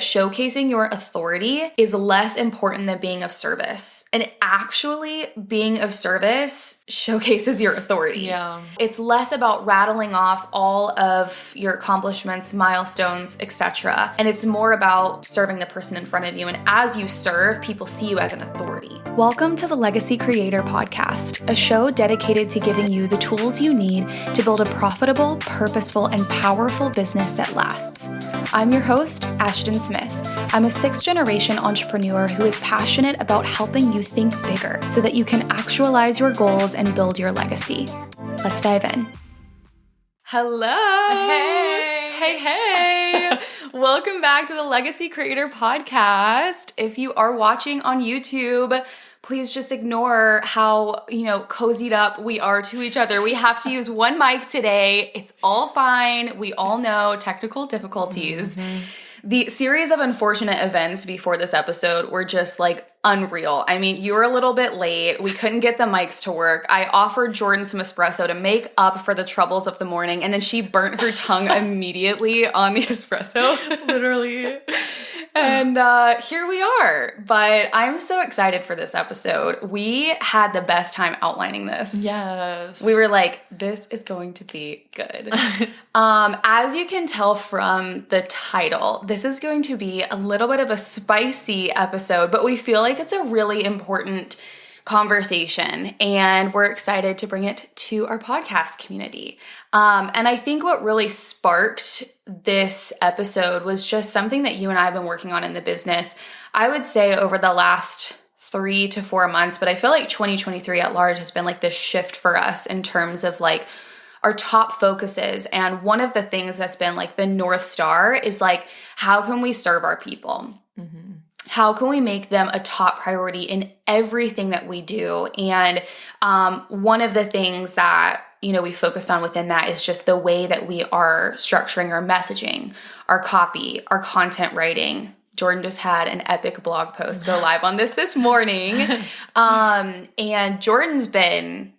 showcasing your authority is less important than being of service. And actually being of service showcases your authority. Yeah. It's less about rattling off all of your accomplishments, milestones, etc. And it's more about serving the person in front of you. And as you serve, people see you as an authority. Welcome to the Legacy Creator Podcast, a show dedicated to giving you the tools you need to build a profitable, purposeful, and powerful business that lasts. I'm your host, Ashton Smith. I'm a 6th-generation entrepreneur who is passionate about helping you think bigger so that you can actualize your goals and build your legacy. Let's dive in. Hello. Hey. Welcome back to the Legacy Creator Podcast. If you are watching on YouTube, please just ignore how, cozied up we are to each other. We have to use one mic today. It's all fine. We all know technical difficulties. Mm-hmm. The series of unfortunate events before this episode were just unreal. I mean, you were a little bit late. We couldn't get the mics to work. I offered Jordan some espresso to make up for the troubles of the morning, and then she burnt her tongue immediately on the espresso. Literally. And here we are. But I'm so excited for this episode. We had the best time outlining this. Yes. We were like, this is going to be good. As you can tell from the title, this is going to be a little bit of a spicy episode, but we feel like it's a really important conversation, and we're excited to bring it to our podcast community. And I think what really sparked this episode was just something that you and I have been working on in the business, I would say over the last 3 to 4 months, but I feel like 2023 at large has been this shift for us in terms of our top focuses. And one of the things that's been the North Star is how can we serve our people? Mm-hmm. How can we make them a top priority in everything that we do? And one of the things that we focused on within that is just the way that we are structuring our messaging, our copy, our content writing. Jordan just had an epic blog post go live on this morning. And Jordan's been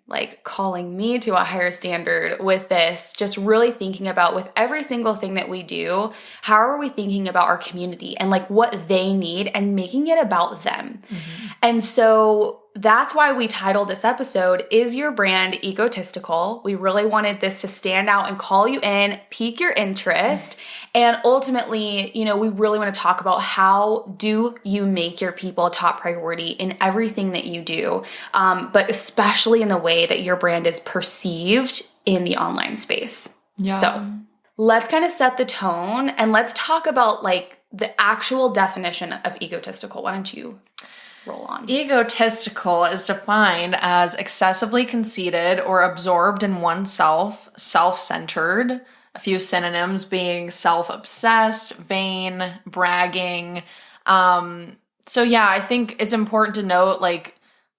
calling me to a higher standard with this, just really thinking about with every single thing that we do, how are we thinking about our community and what they need and making it about them. Mm-hmm. And so that's why we titled this episode, Is Your Brand Egotistical? We really wanted this to stand out and call you in, pique your interest. And ultimately, we really want to talk about how do you make your people a top priority in everything that you do, but especially in the way that your brand is perceived in the online space. Yeah. So let's kind of set the tone and let's talk about the actual definition of egotistical. Why don't you roll on? Egotistical is defined as excessively conceited or absorbed in oneself, self-centered. A few synonyms being self-obsessed, vain, bragging. So yeah, I think it's important to note,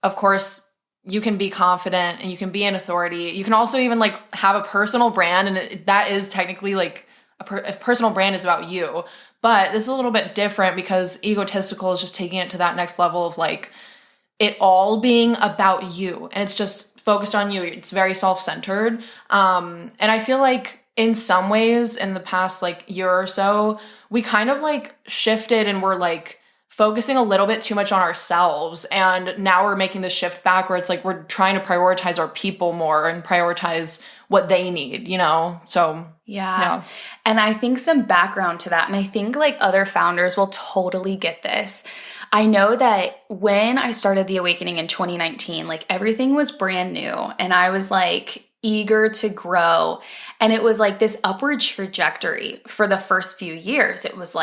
of course, you can be confident and you can be an authority. You can also even have a personal brand, and that is technically a personal brand is about you. But this is a little bit different because egotistical is just taking it to that next level of it all being about you, and it's just focused on you. It's very self-centered. And I feel in some ways in the past year or so, we kind of shifted and we're focusing a little bit too much on ourselves. And now we're making the shift back where it's we're trying to prioritize our people more and prioritize what they need, So yeah. And I think some background to that, and I think other founders will totally get this. I know that when I started The Awakening in 2019, everything was brand new and I was eager to grow. And it was this upward trajectory for the first few years. It was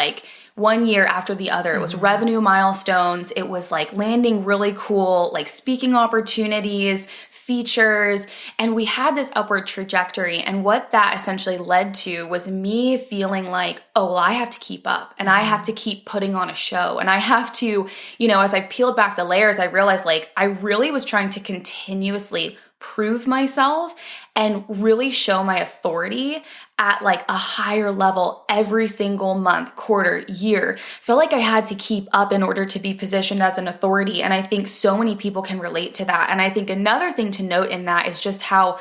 one year after the other. It was revenue milestones. It was landing really cool, speaking opportunities, features. And we had this upward trajectory. And what that essentially led to was me feeling oh, well, I have to keep up and I have to keep putting on a show. And I have to, as I peeled back the layers, I realized I really was trying to continuously prove myself and really show my authority at a higher level every single month, quarter, year. I felt I had to keep up in order to be positioned as an authority. And I think so many people can relate to that. And I think another thing to note in that is just how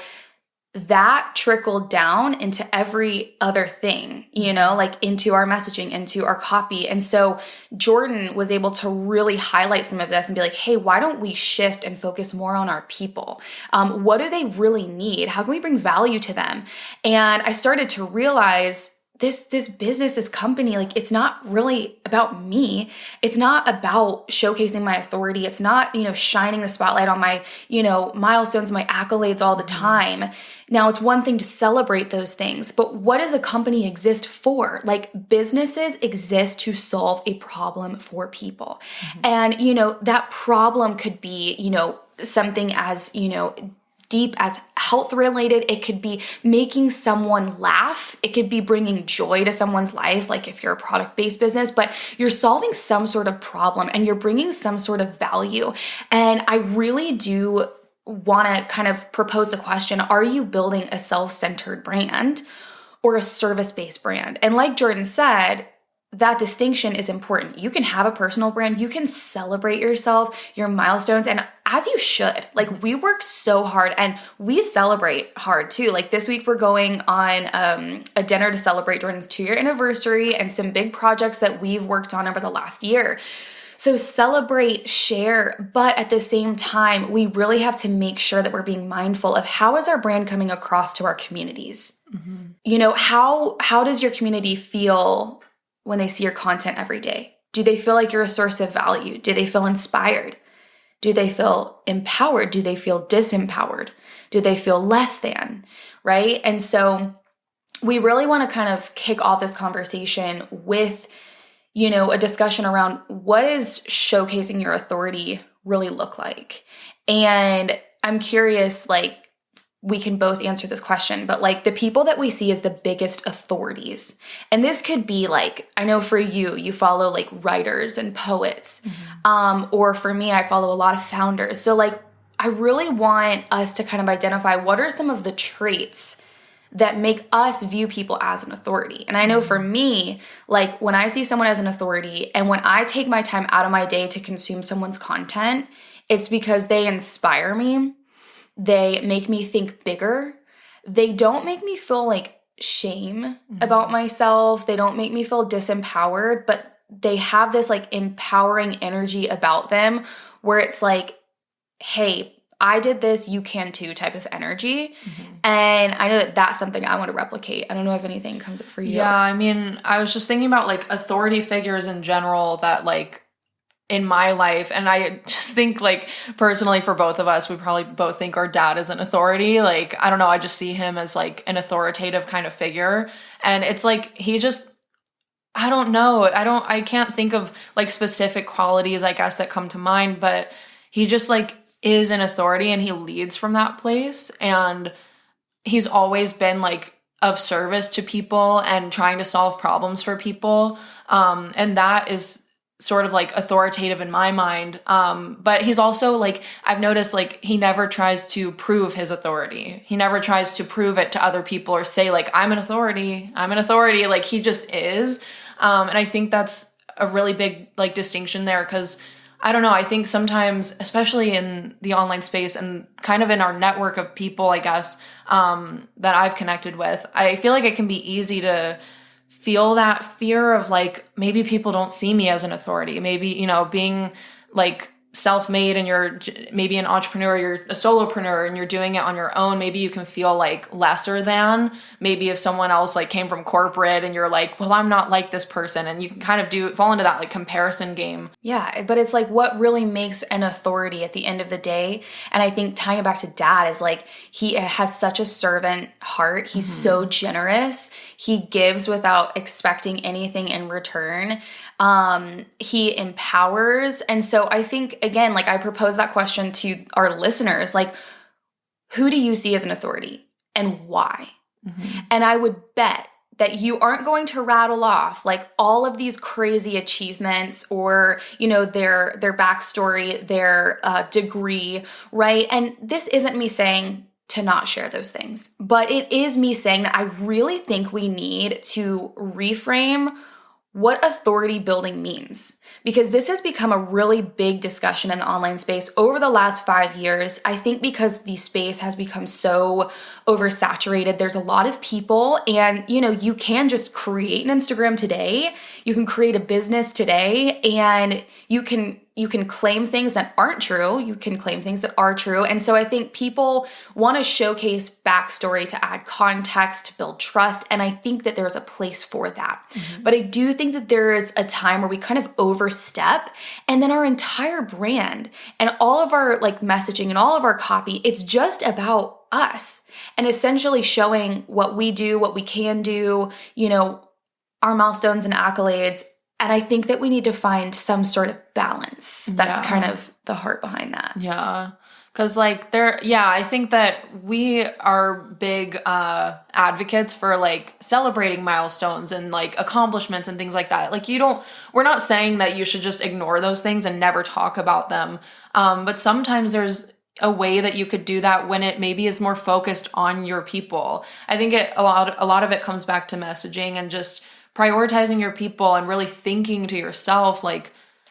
that trickled down into every other thing, like into our messaging, into our copy. And so Jordan was able to really highlight some of this and be like, hey, why don't we shift and focus more on our people? What do they really need? How can we bring value to them? And I started to realize this business, this company, like it's not really about me. It's not about showcasing my authority. It's not, shining the spotlight on my, milestones, my accolades all the time. Now, it's one thing to celebrate those things, but what does a company exist for? Like businesses exist to solve a problem for people. And, that problem could be, something as, deep as health related. It could be making someone laugh. It could be bringing joy to someone's life, like if you're a product-based business, but you're solving some sort of problem and you're bringing some sort of value. And I really do want to kind of propose the question, are you building a self-centered brand or a service-based brand? And like Jordan said, that distinction is important. You can have a personal brand. You can celebrate yourself, your milestones, and as you should. Like we work so hard and we celebrate hard too. Like this week we're going on a dinner to celebrate Jordan's 2-year anniversary and some big projects that we've worked on over the last year. So celebrate, share, but at the same time, we really have to make sure that we're being mindful of how is our brand coming across to our communities? How does your community feel when they see your content every day? Do they feel like you're a source of value? Do they feel inspired? Do they feel empowered? Do they feel disempowered? Do they feel less than, right? And so we really want to kind of kick off this conversation with, a discussion around what is showcasing your authority really look like? And I'm curious, like, we can both answer this question, but like the people that we see as the biggest authorities, and this could be like, I know for you follow like writers and poets, or for me, I follow a lot of founders. So like, I really want us to kind of identify what are some of the traits that make us view people as an authority. And I know for me, like when I see someone as an authority and when I take my time out of my day to consume someone's content, it's because they inspire me. They make me think bigger. They don't make me feel like shame about myself. They don't make me feel disempowered, but they have this like empowering energy about them where it's like, hey, I did this, you can too type of energy. And I know that that's something I want to replicate. I don't know if anything comes up for you. Yeah, I mean, I was just thinking about like authority figures in general that like in my life, and I just think like personally for both of us, we probably both think our dad is an authority. Like, I don't know, I just see him as like an authoritative kind of figure. And it's like, he just, I don't know, I can't think of like specific qualities, I guess, that come to mind, but he just like is an authority and he leads from that place. And he's always been like of service to people and trying to solve problems for people. And that is sort of like authoritative in my mind. But he's also like, I've noticed like he never tries to prove his authority. He never tries to prove it to other people or say like, I'm an authority. Like he just is. And I think that's a really big like distinction there, because I don't know, I think sometimes, especially in the online space and kind of in our network of people, I guess, that I've connected with, I feel like it can be easy to feel that fear of like, maybe people don't see me as an authority. Maybe, being like self-made and you're maybe an entrepreneur, you're a solopreneur and you're doing it on your own. Maybe you can feel like lesser than maybe if someone else like came from corporate and you're like, well, I'm not like this person. And you can kind of fall into that like comparison game. Yeah. But it's like what really makes an authority at the end of the day. And I think tying it back to dad is like, he has such a servant heart. He's so generous. He gives without expecting anything in return. He empowers. And so I think, again, like I propose that question to our listeners, like, who do you see as an authority and why? And I would bet that you aren't going to rattle off like all of these crazy achievements or, their backstory, their degree, right? And this isn't me saying to not share those things, but it is me saying that I really think we need to reframe what authority building means, because this has become a really big discussion in the online space over the last 5 years. I think because the space has become so oversaturated, there's a lot of people, and you can just create an Instagram today, you can create a business today, and you can claim things that aren't true, you can claim things that are true. And so I think people want to showcase backstory to add context, to build trust, and I think that there's a place for that. But I do think that there is a time where we kind of overstep, and then our entire brand and all of our messaging and all of our copy, it's just about us and essentially showing what we do, what we can do, our milestones and accolades. And I think that we need to find some sort of balance. That's kind of the heart behind that. Yeah. Because I think that we are big advocates for celebrating milestones and accomplishments and things like that. We're not saying that you should just ignore those things and never talk about them. But sometimes there's a way that you could do that when it maybe is more focused on your people. I think a lot of it comes back to messaging and just prioritizing your people and really thinking to yourself,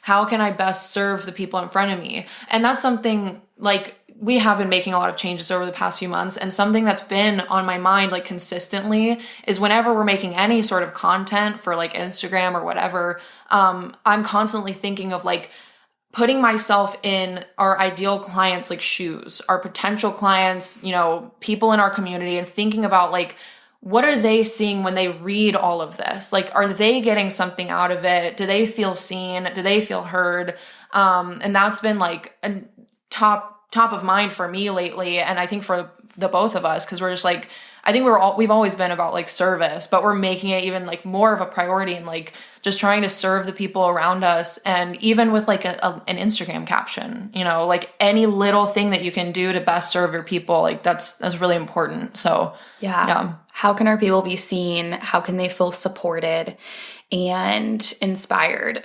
how can I best serve the people in front of me? And that's something we have been making a lot of changes over the past few months. And something that's been on my mind consistently is whenever we're making any sort of content for Instagram or whatever, I'm constantly thinking of putting myself in our ideal clients' shoes, our potential clients, people in our community, and thinking about what are they seeing when they read all of this? Are they getting something out of it? Do they feel seen? Do they feel heard? And that's been a top of mind for me lately. And I think for the both of us, because we're just I think we've always been about service, but we're making it even more of a priority and just trying to serve the people around us. And even with an Instagram caption, any little thing that you can do to best serve your people, that's really important. So yeah. How can our people be seen? How can they feel supported and inspired?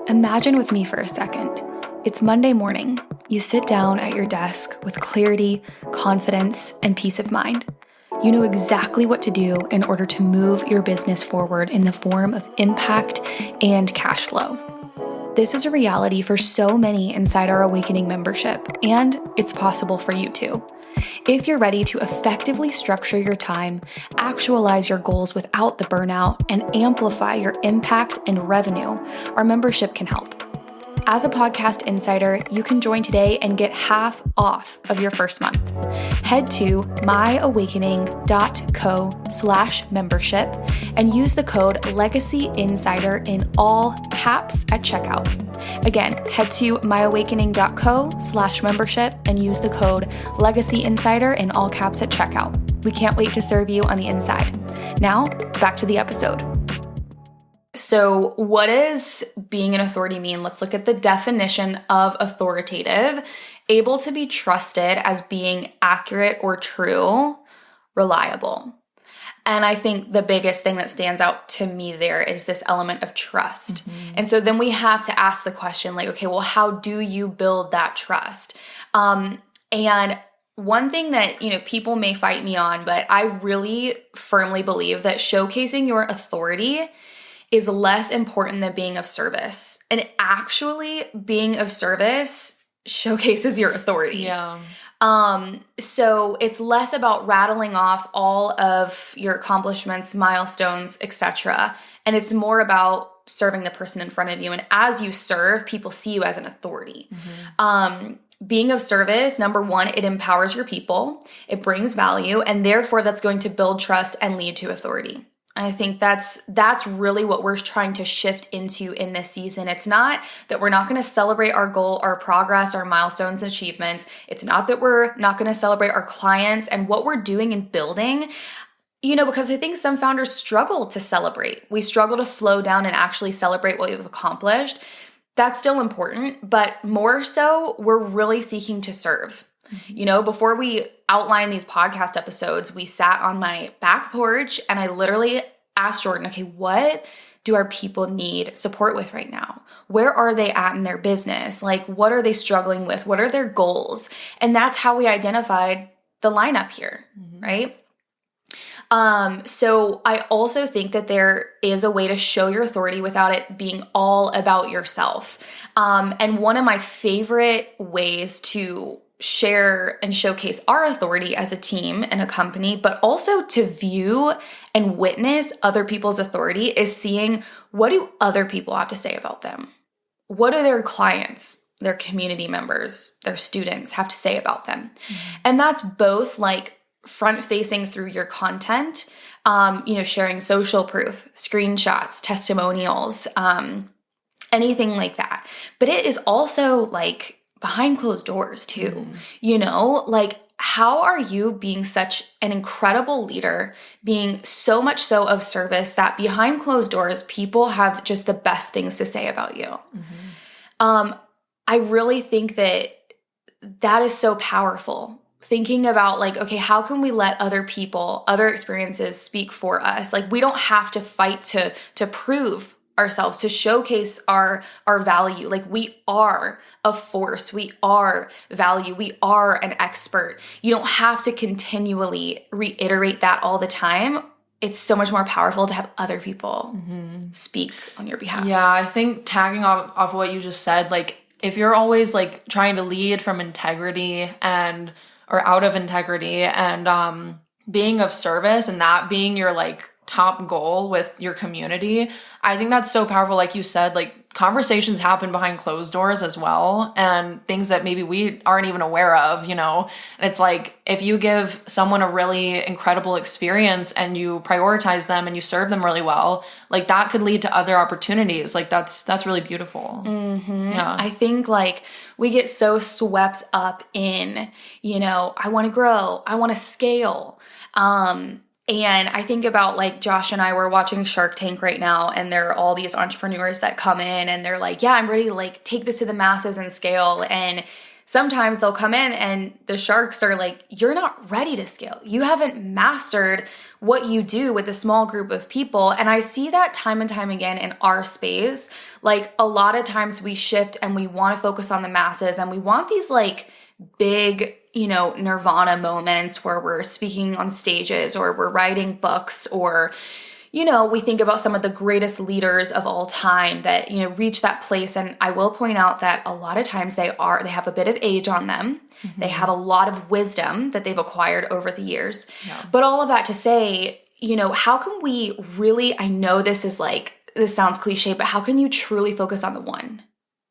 Imagine with me for a second. It's Monday morning. You sit down at your desk with clarity, confidence, and peace of mind. You know exactly what to do in order to move your business forward in the form of impact and cash flow. This is a reality for so many inside our Awakening membership, and it's possible for you too. If you're ready to effectively structure your time, actualize your goals without the burnout, and amplify your impact and revenue, our membership can help. As a podcast insider, you can join today and get half off of your first month. Head to myawakening.co/membership and use the code LEGACYINSIDER in all caps at checkout. Again, head to myawakening.co/membership and use the code LEGACYINSIDER in all caps at checkout. We can't wait to serve you on the inside. Now, back to the episode. So what does being an authority mean? Let's look at the definition of authoritative. Able to be trusted as being accurate or true, reliable. And I think the biggest thing that stands out to me there is this element of trust. And so then we have to ask the question okay, well, how do you build that trust? And one thing that, people may fight me on, but I really firmly believe that showcasing your authority is less important than being of service. And actually being of service showcases your authority. Yeah. So it's less about rattling off all of your accomplishments, milestones, etc. And it's more about serving the person in front of you. And as you serve, people see you as an authority. Being of service, number one, it empowers your people, it brings value, and therefore that's going to build trust and lead to authority. I think that's really what we're trying to shift into in this season. It's not that we're not going to celebrate our goal, our progress, our milestones and achievements. It's not that we're not going to celebrate our clients and what we're doing and building, because I think some founders struggle to celebrate. We struggle to slow down and actually celebrate what we've accomplished. That's still important, but more so, we're really seeking to serve. Before we outlined these podcast episodes, we sat on my back porch and I literally asked Jordan, okay, what do our people need support with right now? Where are they at in their business? What are they struggling with? What are their goals? And that's how we identified the lineup here, right? So I also think that there is a way to show your authority without it being all about yourself. And one of my favorite ways to share and showcase our authority as a team and a company, but also to view and witness other people's authority is seeing, what do other people have to say about them? What do their clients, their community members, their students have to say about them? And that's both like front facing through your content, sharing social proof, screenshots, testimonials, anything like that. But it is also like behind closed doors too, like how are you being such an incredible leader, being so much so of service that behind closed doors, people have just the best things to say about you. I really think that that is so powerful. Thinking about like, okay, how can we let other people, other experiences speak for us? Like we don't have to fight to prove ourselves, to showcase our value. Like we are a force, we are value, we are an expert. You don't have to continually reiterate that all the time. It's so much more powerful to have other people speak on your behalf. Yeah, I think tagging off what you just said, like if you're always like trying to lead from integrity or out of integrity and being of service and that being your like top goal with your community, I think that's so powerful. Like you said, like conversations happen behind closed doors as well, and things that maybe we aren't even aware of, And it's like, if you give someone a really incredible experience and you prioritize them and you serve them really well, like that could lead to other opportunities. Like that's really beautiful. Yeah. I think like we get so swept up in, I want to grow, I want to scale. And I think about like Josh and I were watching Shark Tank right now, and there are all these entrepreneurs that come in and they're like, yeah, I'm ready to like take this to the masses and scale. And sometimes they'll come in and the sharks are like, you're not ready to scale. You haven't mastered what you do with a small group of people. And I see that time and time again in our space. Like a lot of times we shift and we want to focus on the masses and we want these like big, nirvana moments where we're speaking on stages or we're writing books or, we think about some of the greatest leaders of all time that, reach that place. And I will point out that a lot of times they have a bit of age on them. They have a lot of wisdom that they've acquired over the years. Yeah. But all of that to say, how can we really, I know this sounds cliche, but how can you truly focus on the one?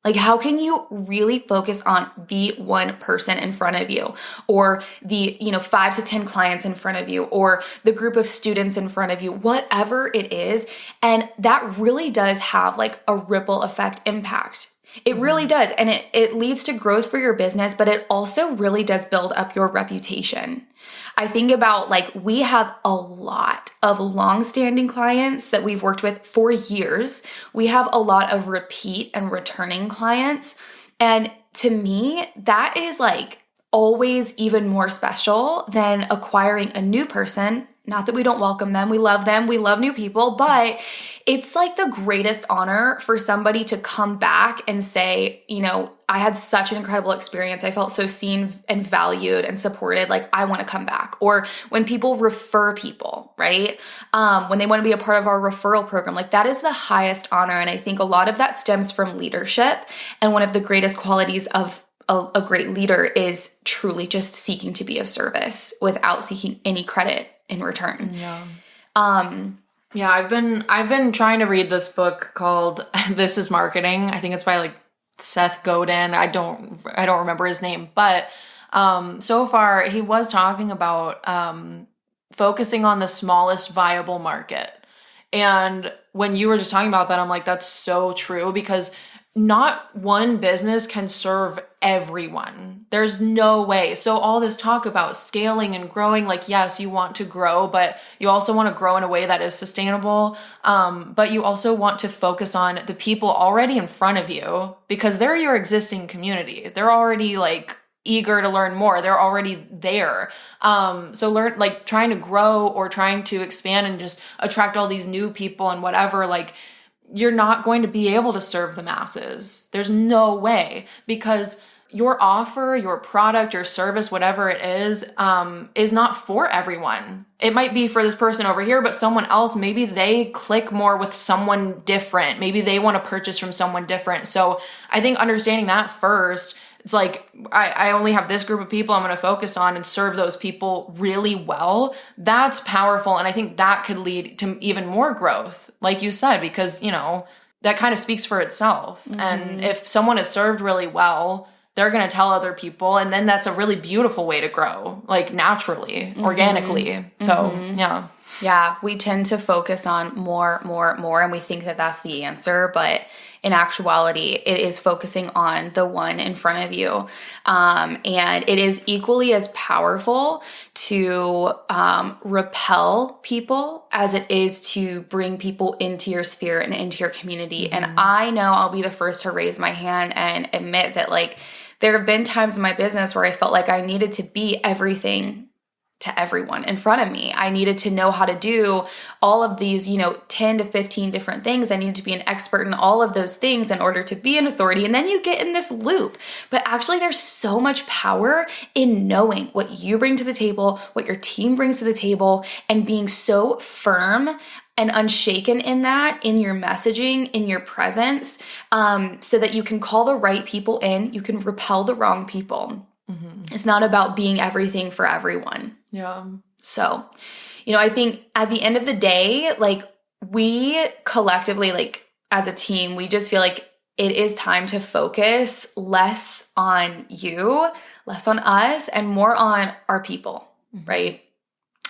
Like, how can you really focus on the one person in front of you or the, 5 to 10 clients in front of you or the group of students in front of you, whatever it is. And that really does have like a ripple effect impact. It really does. And it leads to growth for your business, but it also really does build up your reputation. I think about like we have a lot of long-standing clients that we've worked with for years. We have a lot of repeat and returning clients. And to me, that is like always even more special than acquiring a new person. Not that we don't welcome them. We love them. We love new people, but it's like the greatest honor for somebody to come back and say, I had such an incredible experience. I felt so seen and valued and supported. Like I want to come back. Or when people refer people, right? When they want to be a part of our referral program, like that is the highest honor. And I think a lot of that stems from leadership. And one of the greatest qualities of a great leader is truly just seeking to be of service without seeking any credit in return. Yeah. Yeah, I've been trying to read this book called This is Marketing. I think it's by like Seth Godin. I don't remember his name, but so far he was talking about focusing on the smallest viable market. And when you were just talking about that, I'm like, that's so true because not one business can serve everyone. There's no way. So all this talk about scaling and growing, like, yes, you want to grow, but you also want to grow in a way that is sustainable. But you also want to focus on the people already in front of you because they're your existing community. They're already like eager to learn more. They're already there. So trying to grow or trying to expand and just attract all these new people and whatever, like, you're not going to be able to serve the masses. There's no way because your offer, your product, your service, whatever it is not for everyone. It might be for this person over here, but someone else, maybe they click more with someone different. Maybe they want to purchase from someone different. So I think understanding that first, it's like, I only have this group of people I'm going to focus on and serve those people really well. That's powerful. And I think that could lead to even more growth, like you said, because, that kind of speaks for itself. And if someone is served really well, they're going to tell other people. And then that's a really beautiful way to grow, like naturally, organically. So, yeah. Yeah, we tend to focus on more, and we think that that's the answer. But in actuality, it is focusing on the one in front of you. And it is equally as powerful to repel people as it is to bring people into your sphere and into your community. And I know I'll be the first to raise my hand and admit that, like, there have been times in my business where I felt like I needed to be everything to everyone in front of me. I needed to know how to do all of these, 10 to 15 different things. I needed to be an expert in all of those things in order to be an authority. And then you get in this loop. But actually, there's so much power in knowing what you bring to the table, what your team brings to the table, and being so firm and unshaken in that, in your messaging, in your presence, so that you can call the right people in, you can repel the wrong people. It's not about being everything for everyone. Yeah. So, I think at the end of the day, like, we collectively, like, as a team, we just feel like it is time to focus less on you, less on us, and more on our people, right?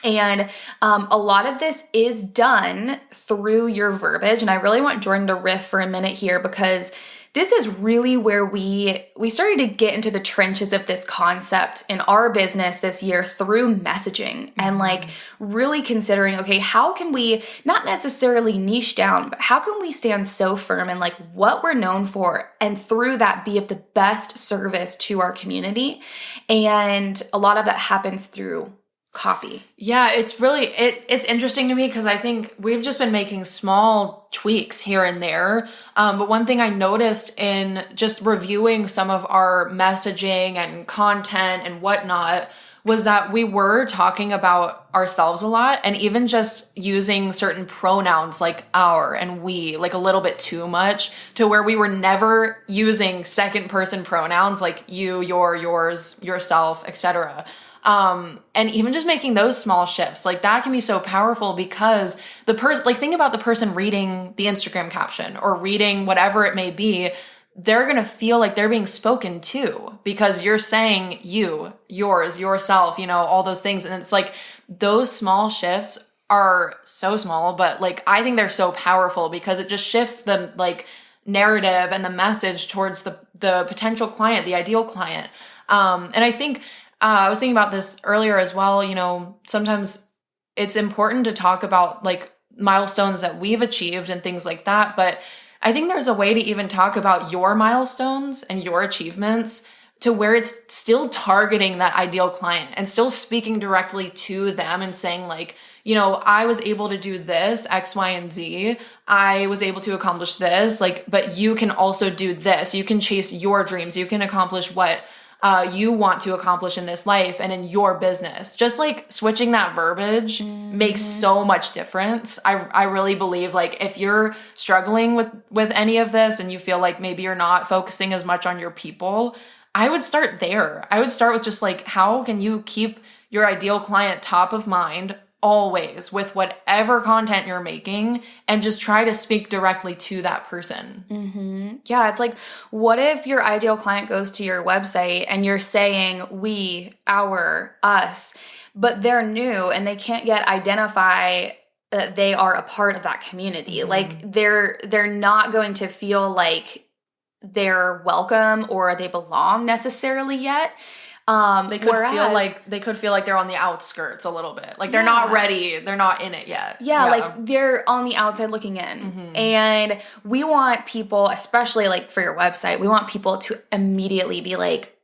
And a lot of this is done through your verbiage. And I really want Jordan to riff for a minute here, because this is really where we started to get into the trenches of this concept in our business this year through messaging and, like, really considering, okay, how can we not necessarily niche down, but how can we stand so firm in, like, what we're known for, and through that be of the best service to our community. And a lot of that happens through copy. Yeah, it's really, it's interesting to me because I think we've just been making small tweaks here and there. But one thing I noticed in just reviewing some of our messaging and content and whatnot was that we were talking about ourselves a lot, and even just using certain pronouns like our and we, like, a little bit too much, to where we were never using second person pronouns like you, your, yours, yourself, etc. And even just making those small shifts, like, that can be so powerful, because the person, like, think about the person reading the Instagram caption or reading whatever it may be, they're going to feel like they're being spoken to because you're saying you, yours, yourself, all those things. And it's like, those small shifts are so small, but, like, I think they're so powerful because it just shifts the, like, narrative and the message towards the potential client, the ideal client. And I think, I was thinking about this earlier as well. Sometimes it's important to talk about, like, milestones that we've achieved and things like that. But I think there's a way to even talk about your milestones and your achievements to where it's still targeting that ideal client and still speaking directly to them and saying, like, I was able to do this, X, Y, and Z. I was able to accomplish this, like, but you can also do this. You can chase your dreams. You can accomplish what you want to accomplish in this life and in your business. Just, like, switching that verbiage makes so much difference. I really believe, like, if you're struggling with any of this and you feel like maybe you're not focusing as much on your people, I would start there. I would start with just, like, how can you keep your ideal client top of mind always with whatever content you're making, and just try to speak directly to that person. Yeah, it's like, what if your ideal client goes to your website and you're saying we, our, us, but they're new and they can't yet identify that they are a part of that community. Like, they're not going to feel like they're welcome or they belong necessarily yet. They could feel like they're on the outskirts a little bit. Like, they're not ready. They're not in it yet. Yeah, like, they're on the outside looking in. And we want people, especially, like, for your website, we want people to immediately be like,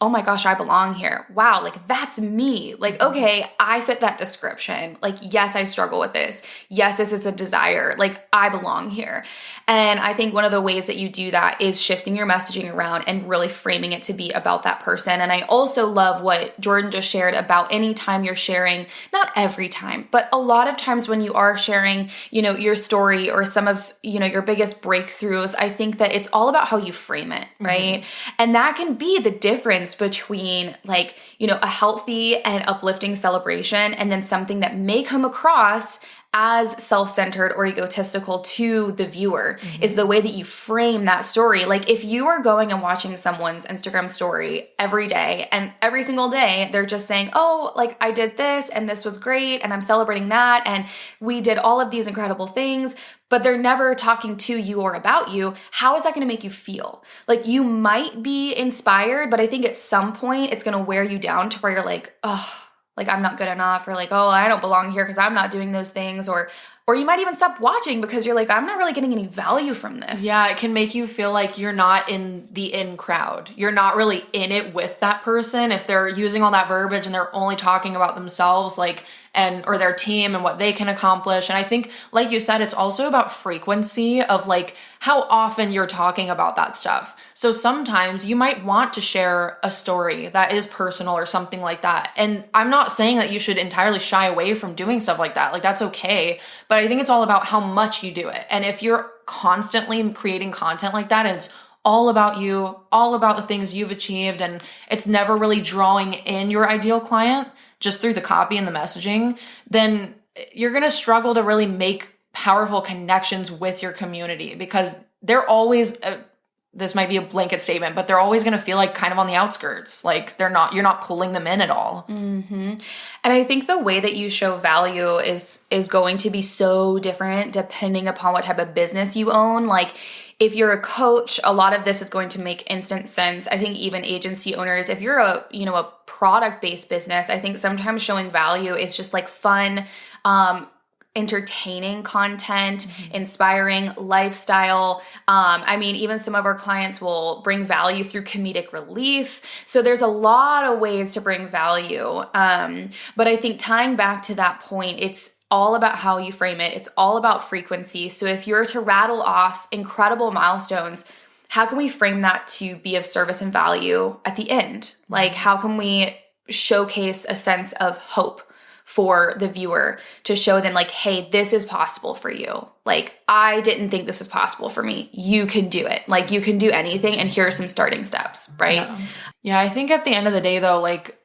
oh my gosh, I belong here. Wow, like that's me. Like, okay, I fit that description. Like, yes, I struggle with this. Yes, this is a desire. Like, I belong here. And I think one of the ways that you do that is shifting your messaging around and really framing it to be about that person. And I also love what Jordan just shared about anytime you're sharing, not every time, but a lot of times when you are sharing, your story or some of, your biggest breakthroughs, I think that it's all about how you frame it, right? And that can be the difference between like, a healthy and uplifting celebration and then something that may come across as self-centered or egotistical to the viewer is the way that you frame that story. Like if you are going and watching someone's Instagram story every day and every single day they're just saying, oh, like I did this and this was great and I'm celebrating that and we did all of these incredible things, but they're never talking to you or about you, how is that going to make you feel? Like you might be inspired, but I think at some point it's going to wear you down to where you're like, oh, like I'm not good enough, or like, oh, I don't belong here because I'm not doing those things, or you might even stop watching because you're like, I'm not really getting any value from this. Yeah, it can make you feel like you're not in the in crowd. You're not really in it with that person if they're using all that verbiage and they're only talking about themselves, like, or their team and what they can accomplish. And I think, like you said, it's also about frequency of like how often you're talking about that stuff. So sometimes you might want to share a story that is personal or something like that. And I'm not saying that you should entirely shy away from doing stuff like that. Like that's okay. But I think it's all about how much you do it. And if you're constantly creating content like that, and it's all about you, all about the things you've achieved, and it's never really drawing in your ideal client just through the copy and the messaging, then you're going to struggle to really make powerful connections with your community because they're always, this might be a blanket statement, but they're always going to feel like kind of on the outskirts. Like you're not pulling them in at all. And I think the way that you show value is going to be so different depending upon what type of business you own. Like if you're a coach, a lot of this is going to make instant sense. I think even agency owners, if you're a product-based business, I think sometimes showing value is just like fun, entertaining content, inspiring lifestyle. I mean, even some of our clients will bring value through comedic relief. So there's a lot of ways to bring value. But I think tying back to that point, it's all about how you frame it. It's all about frequency. So if you're to rattle off incredible milestones, how can we frame that to be of service and value at the end? Like, how can we showcase a sense of hope for the viewer to show them like, hey, this is possible for you. Like, I didn't think this was possible for me. You can do it. Like, you can do anything. And here are some starting steps, right? Yeah, I think at the end of the day, though, like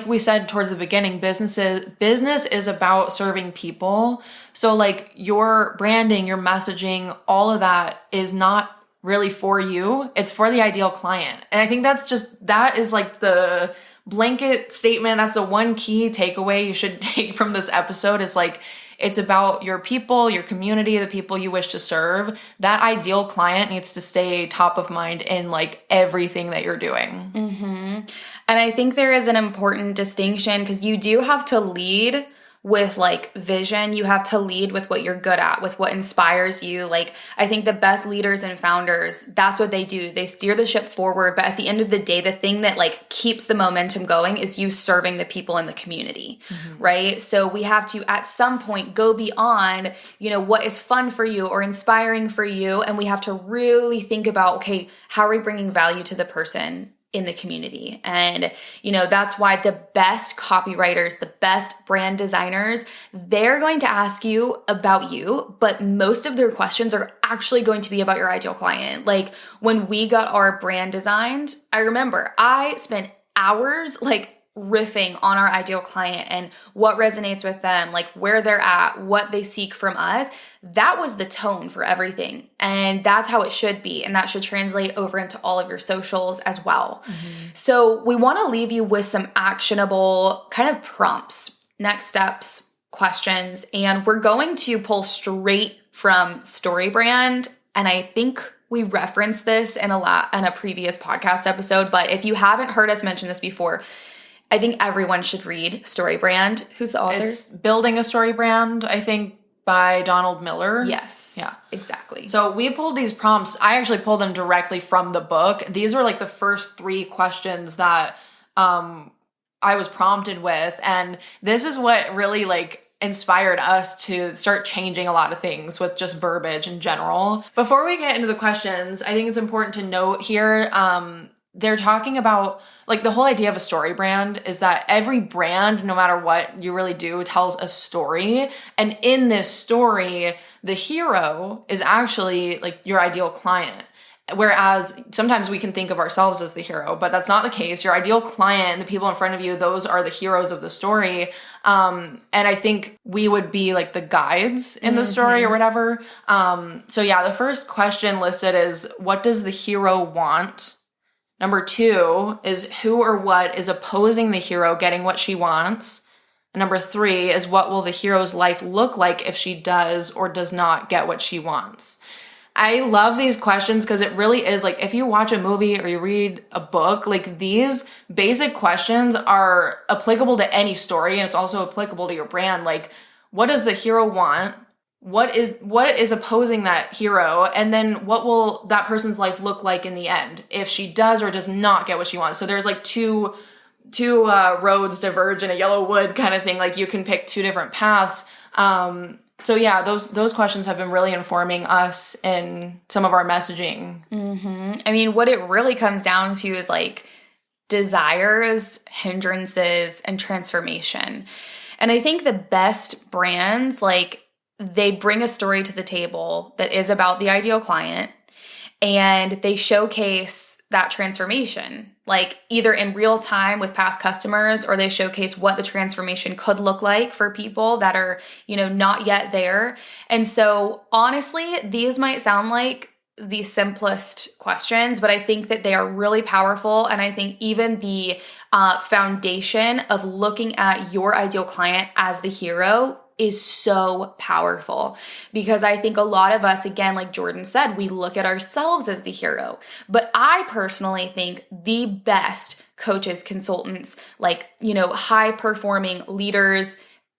we said towards the beginning, business is about serving people. So like your branding, your messaging, all of that is not really for you. It's for the ideal client. And I think that is like the blanket statement. That's the one key takeaway you should take from this episode is like, it's about your people, your community, the people you wish to serve. That ideal client needs to stay top of mind in like everything that you're doing. And I think there is an important distinction because you do have to lead with like vision. You have to lead with what you're good at, with what inspires you. Like, I think the best leaders and founders, that's what they do. They steer the ship forward. But at the end of the day, the thing that like keeps the momentum going is you serving the people in the community, right? So we have to, at some point, go beyond, what is fun for you or inspiring for you. And we have to really think about, okay, how are we bringing value to the person in the community? And, that's why the best copywriters, the best brand designers, they're going to ask you about you, but most of their questions are actually going to be about your ideal client. Like when we got our brand designed, I remember I spent hours like riffing on our ideal client and what resonates with them, like where they're at, what they seek from us. That was the tone for everything. And that's how it should be. And that should translate over into all of your socials as well. So we want to leave you with some actionable kind of prompts, next steps, questions, and we're going to pull straight from StoryBrand. And I think we referenced this in a previous podcast episode, but if you haven't heard us mention this before, I think everyone should read StoryBrand. Who's the author? It's Building a Story Brand, I think, by Donald Miller. Yes. Yeah. Exactly. So we pulled these prompts. I actually pulled them directly from the book. These were like the first 3 questions that I was prompted with. And this is what really like inspired us to start changing a lot of things with just verbiage in general. Before we get into the questions, I think it's important to note here, they're talking about like the whole idea of a story brand is that every brand, no matter what you really do, tells a story. And in this story, the hero is actually like your ideal client. Whereas sometimes we can think of ourselves as the hero, but that's not the case. Your ideal client, the people in front of you, those are the heroes of the story. And I think we would be like the guides in the story or whatever. So yeah, the first question listed is, what does the hero want? Number 2 is, who or what is opposing the hero getting what she wants? And number 3 is, what will the hero's life look like if she does or does not get what she wants? I love these questions because it really is like, if you watch a movie or you read a book, like these basic questions are applicable to any story, and it's also applicable to your brand. Like, what does the hero want? What is opposing that hero? And then what will that person's life look like in the end if she does or does not get what she wants? So there's like two roads diverge in a yellow wood kind of thing. Like you can pick 2 different paths. So yeah, those questions have been really informing us in some of our messaging. I mean, what it really comes down to is like desires, hindrances, and transformation. And I think the best brands, like, they bring a story to the table that is about the ideal client, and they showcase that transformation, like either in real time with past customers, or they showcase what the transformation could look like for people that are, not yet there. And so honestly, these might sound like the simplest questions, but I think that they are really powerful. And I think even the foundation of looking at your ideal client as the hero is so powerful, because I think a lot of us, again, like Jordan said, we look at ourselves as the hero. But I personally think the best coaches, consultants, like, high performing leaders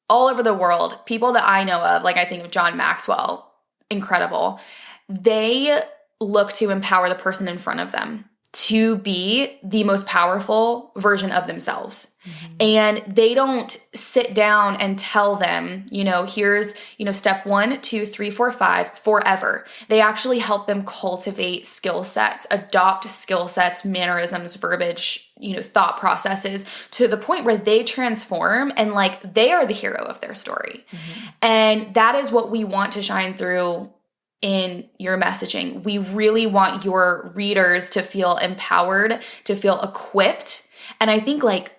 all over the world, people that I know of, like I think of John Maxwell, incredible. They look to empower the person in front of them to be the most powerful version of themselves. And they don't sit down and tell them, here's, step 1, 2, 3, 4, 5 forever. They actually help them cultivate skill sets, adopt skill sets, mannerisms, verbiage, thought processes to the point where they transform and like they are the hero of their story. And that is what we want to shine through in your messaging. We really want your readers to feel empowered, to feel equipped. And I think like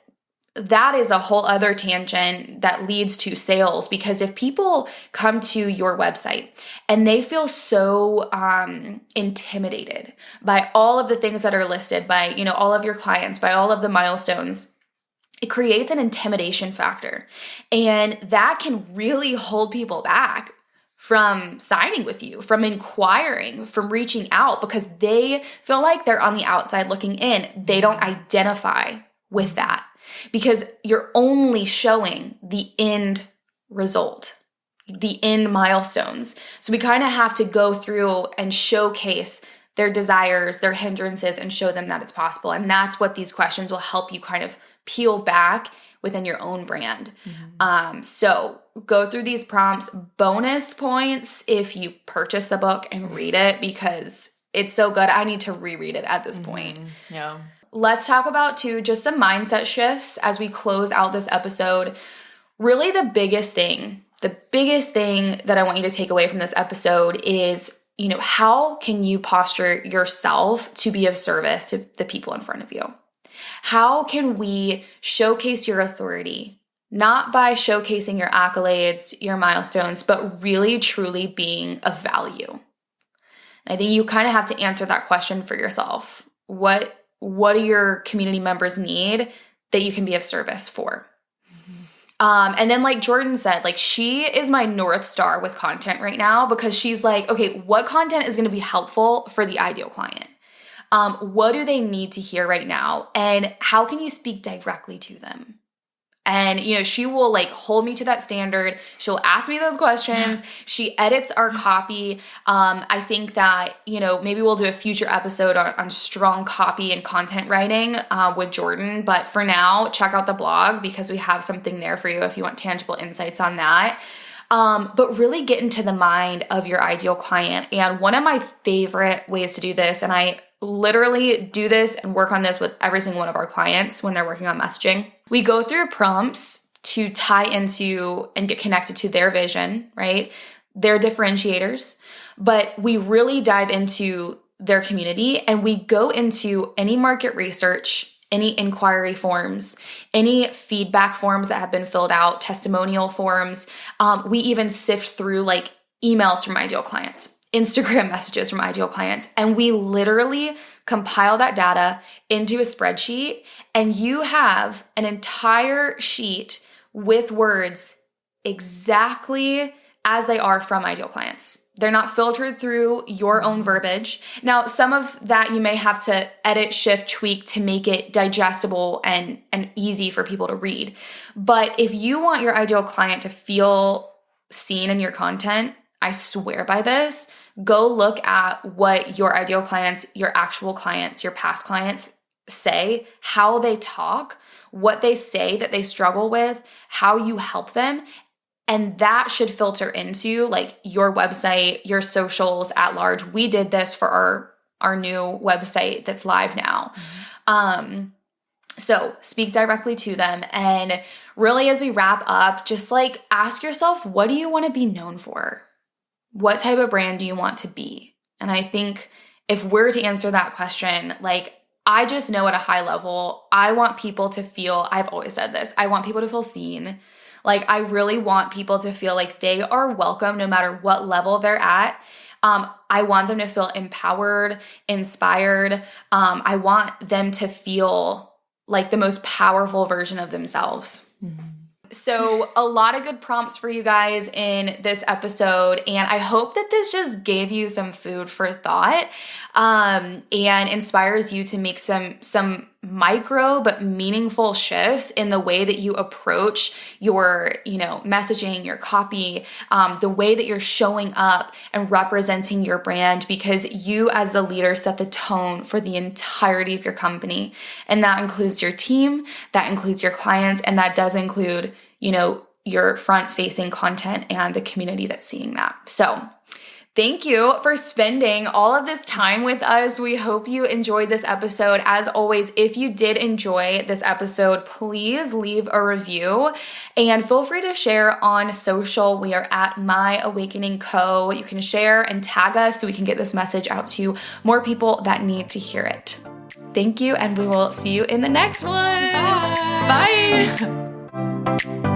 that is a whole other tangent that leads to sales, because if people come to your website and they feel so intimidated by all of the things that are listed, by all of your clients, by all of the milestones, it creates an intimidation factor, and that can really hold people back from signing with you, from inquiring, from reaching out, because they feel like they're on the outside looking in. They don't identify with that because you're only showing the end result, the end milestones. So we kind of have to go through and showcase their desires, their hindrances, and show them that it's possible. And that's what these questions will help you kind of peel back within your own brand. So go through these prompts. Bonus points if you purchase the book and read it, because it's so good. I need to reread it at this point. Yeah. Let's talk about too, just some mindset shifts as we close out this episode. Really the biggest thing that I want you to take away from this episode is, how can you posture yourself to be of service to the people in front of you? How can we showcase your authority, not by showcasing your accolades, your milestones, but really truly being of value? And I think you kind of have to answer that question for yourself. What do your community members need that you can be of service for? And then like Jordan said, like she is my North Star with content right now, because she's like, okay, what content is going to be helpful for the ideal client? What do they need to hear right now? And how can you speak directly to them? And, she will like hold me to that standard. She'll ask me those questions. She edits our copy. I think that, maybe we'll do a future episode on strong copy and content writing with Jordan. But for now, check out the blog because we have something there for you if you want tangible insights on that. But really get into the mind of your ideal client. And one of my favorite ways to do this, and I literally do this and work on this with every single one of our clients when they're working on messaging. We go through prompts to tie into and get connected to their vision, right? Their differentiators, but we really dive into their community and we go into any market research, any inquiry forms, any feedback forms that have been filled out, testimonial forms. We even sift through like emails from ideal clients, Instagram messages from ideal clients, and we literally compile that data into a spreadsheet, and you have an entire sheet with words exactly as they are from ideal clients. They're not filtered through your own verbiage. Now, some of that you may have to edit, shift, tweak to make it digestible and easy for people to read. But if you want your ideal client to feel seen in your content, I swear by this, go look at what your ideal clients, your actual clients, your past clients say, how they talk, what they say that they struggle with, how you help them. And that should filter into like your website, your socials at large. We did this for our new website that's live now. So speak directly to them. And really, as we wrap up, just like ask yourself, what do you want to be known for? What type of brand do you want to be? And I think if we're to answer that question, like I just know at a high level, I want people to feel, I've always said this, I want people to feel seen. Like I really want people to feel like they are welcome no matter what level they're at. I want them to feel empowered, inspired. I want them to feel like the most powerful version of themselves. Mm-hmm. So a lot of good prompts for you guys in this episode. And I hope that this just gave you some food for thought and inspires you to make some micro but meaningful shifts in the way that you approach your, messaging, your copy, the way that you're showing up and representing your brand, because you as the leader set the tone for the entirety of your company. And that includes your team, that includes your clients, and that does include, your front-facing content and the community that's seeing that. So thank you for spending all of this time with us. We hope you enjoyed this episode. As always, if you did enjoy this episode, please leave a review and feel free to share on social. We are at My Awakening Co. You can share and tag us so we can get this message out to more people that need to hear it. Thank you, and we will see you in the next one. Bye. Bye.